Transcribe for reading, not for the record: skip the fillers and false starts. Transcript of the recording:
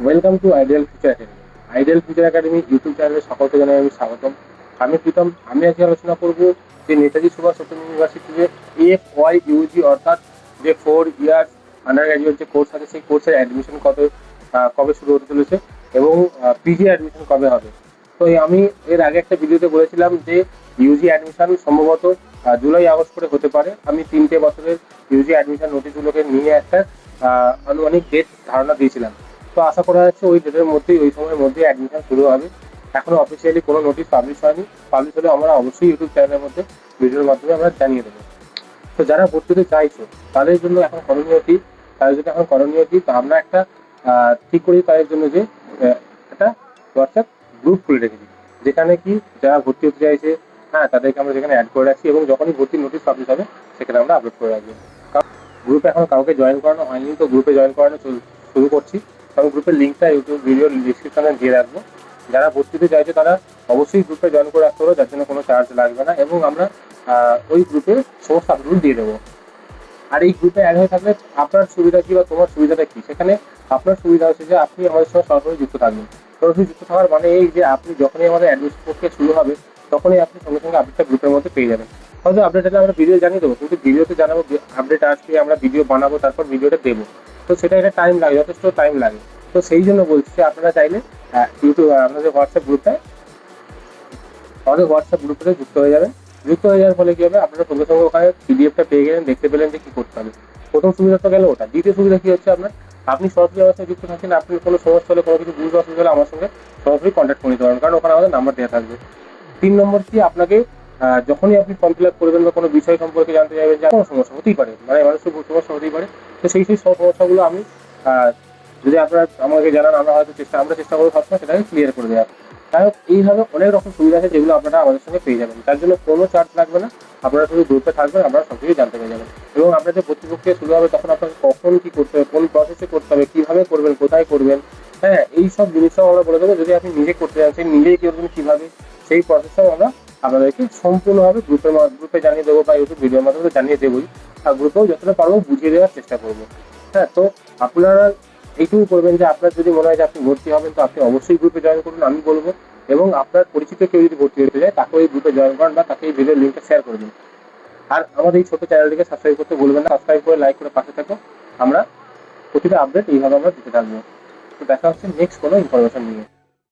Welcome to ideal future academy. Ideal future academy YouTube চ্যানেলে সকলকে জানাই আমি স্বাগতম। আমি প্রীতম। আমি আজকে আলোচনা করব যে নেতাজি সুভাষচন্দ্র ইউনিভার্সিটিতে FY UG অর্থাৎ যে 4 ইয়ার্স আন্ডার গ্র্যাজুয়েট যে কোর্স আছে সেই কোর্সের অ্যাডমিশন কবে কবে শুরু হতে চলেছে এবং পিজি অ্যাডমিশন কবে হবে। তো আমি এর আগে একটা ভিডিওতে বলেছিলাম যে ইউজি অ্যাডমিশন সম্ভবত জুলাই আগস্ট করে হতে পারে। আমি 3টে বছরের ইউজি অ্যাডমিশন নোটিশগুলোকে নিয়ে একটা আনুমানিক ডেট ধারণা দিয়েছিলাম। তো আশা করা যাচ্ছে ওই ডেটের মধ্যেই, ওই সময়ের মধ্যেই অ্যাডমিশন শুরু হবে। এখনো অফিসিয়ালি কোনো নোটিশ পাবলিশ হয়নি। পাবলিশ হলে আমরা অবশ্যই ইউটিউব চ্যানেলের মধ্যে ভিডিওর মাধ্যমে আমরা জানিয়ে দেবো। তো যারা ভর্তি হতে চাইছো তাদের জন্য এখন করণীয় কি, তো আমরা একটা ঠিক করি তাদের জন্য যে একটা হোয়াটসঅ্যাপ গ্রুপ খুলে রেখেছি, যেখানে কি যারা ভর্তি হতে চাইছে, হ্যাঁ, তাদেরকে আমরা সেখানে অ্যাড করে রাখছি এবং যখনই ভর্তির নোটিশ পাবলিশ হবে সেখানে আমরা আপলোড করে রাখবো। কারণ গ্রুপে এখন কাউকে জয়েন করানো হয়নি, তো গ্রুপে জয়েন করানো শুরু করছি। কারণ গ্রুপের লিঙ্কটা ইউটিউব ভিডিও ডিসক্রিপশনে দিয়ে রাখবো। যারা ভর্তি হতে চাইছে তারা অবশ্যই গ্রুপে জয়েন করে রাখতে হবে, যার জন্য কোনো চার্জ লাগবে না এবং আমরা ওই গ্রুপে সমস্ত আপলোড দিয়ে দেবো। আর এই গ্রুপে অ্যাড হয়ে থাকলে আপনার সুবিধা কি বা তোমার সুবিধাটা কি, সেখানে আপনার সুবিধা হচ্ছে যে আপনি আমাদের সঙ্গে সরাসরি যুক্ত থাকবেন। সরাসরি যুক্ত থাকার মানে এই যে আপনি যখনই আমাদের অ্যাডমিশন প্রক্রিয়া শুরু হবে তখনই আপনি সঙ্গে সঙ্গে আপডেটটা গ্রুপের মধ্যে পেয়ে যাবেন। হয়তো আপডেট হলে আমরা ভিডিও জানিয়ে দেবো, কিন্তু ভিডিওতে জানাবো আপডেট আসবে, আমরা ভিডিও বানাবো, তারপর ভিডিওটা দেবো। তো সেটা একটা টাইম লাগে, যথেষ্ট টাইম লাগে। তো সেই জন্য বলছি যে আপনারা চাইলে ইউটিউব আমাদের হোয়াটসঅ্যাপ গ্রুপে যুক্ত হয়ে যাবেন। যুক্ত হয়ে যাওয়ার ফলে কি হবে, আপনারা সঙ্গে সঙ্গে ওখানে পিডিএফটা পেয়ে গেলেন, দেখতে পেলেন যে কি করতে হবে। প্রথম সুবিধা তো গেল ওটা। দ্বিতীয় সুবিধা কি হচ্ছে, আপনি সরাসরি আমার সাথে যুক্ত থাকেন, আপনি কোনো সমস্যা হলে, কোনো কিছু বুঝতে অসুবিধা হলে আমার সঙ্গে সরাসরি কন্ট্যাক্ট করে নিতে পারেন, কারণ ওখানে আমাদের নাম্বার দেওয়া থাকবে। 3 নম্বর কি, আপনাকে যখনই আপনি ফর্ম ফিল আপ করবেন বা কোনো বিষয় সম্পর্কে জানতে চাইবেন, যে কোনো সমস্যা হতেই পারে, মানে মানুষের সমস্যা হতেই পারে। তো সেই সব সমস্যাগুলো আমি যদি আপনারা আমাকে জানান, আমরা চেষ্টা করবো সবসময় সেটাকে ক্লিয়ার করে দেওয়ার। তাই হোক, এইভাবে অনেক রকম সুবিধা আছে যেগুলো আপনারা আমাদের সঙ্গে পেয়ে যাবেন। তার জন্য কোনো চার্জ লাগবে না। আপনারা শুধু গ্রুপে থাকবেন, আপনারা সব কিছু জানতে পেরে যাবেন। এবং আপনার যে ভর্তি প্রক্রিয়া শুরু হবে তখন আপনাকে কখন কি করতে হবে, কোন প্রসেসে করতে হবে, কিভাবে করবেন, কোথায় করবেন, হ্যাঁ, এই সব জিনিসটাও আমরা বলে দেবো। যদি আপনি নিজে করতে চান, সেই নিজেই করবেন কিভাবে, সেই প্রসেসটাও আমরা আপনাদেরকে সম্পূর্ণভাবে গ্রুপে জানিয়ে দেবো বা ইউটিউব ভিডিওর মাধ্যমে জানিয়ে দেবোই। আর গ্রুপেও যতটা পারবো বুঝিয়ে দেওয়ার চেষ্টা করবো। হ্যাঁ, তো আপনারা এইটুকু করবেন যে আপনার যদি মনে হয় যে আপনি ভর্তি হবেন, তো আপনি অবশ্যই গ্রুপে জয়েন করুন, আমি বলবো। এবং আপনার পরিচিত কেউ যদি ভর্তি হতে যায় তাকে এই গ্রুপে জয়েন করেন বা তাকে এই ভিডিওর লিঙ্কটা শেয়ার করে দিন। আর আমাদের এই ছোট চ্যানেলটিকে সাবস্ক্রাইব করতে ভুলবেন না। সাবস্ক্রাইব করে লাইক করে পাশে থাকো। আমরা প্রতিটা আপডেট এইভাবে আমরা দিতে থাকবো। তো দেখা হচ্ছে নেক্সট কোনো ইনফরমেশন নিয়ে।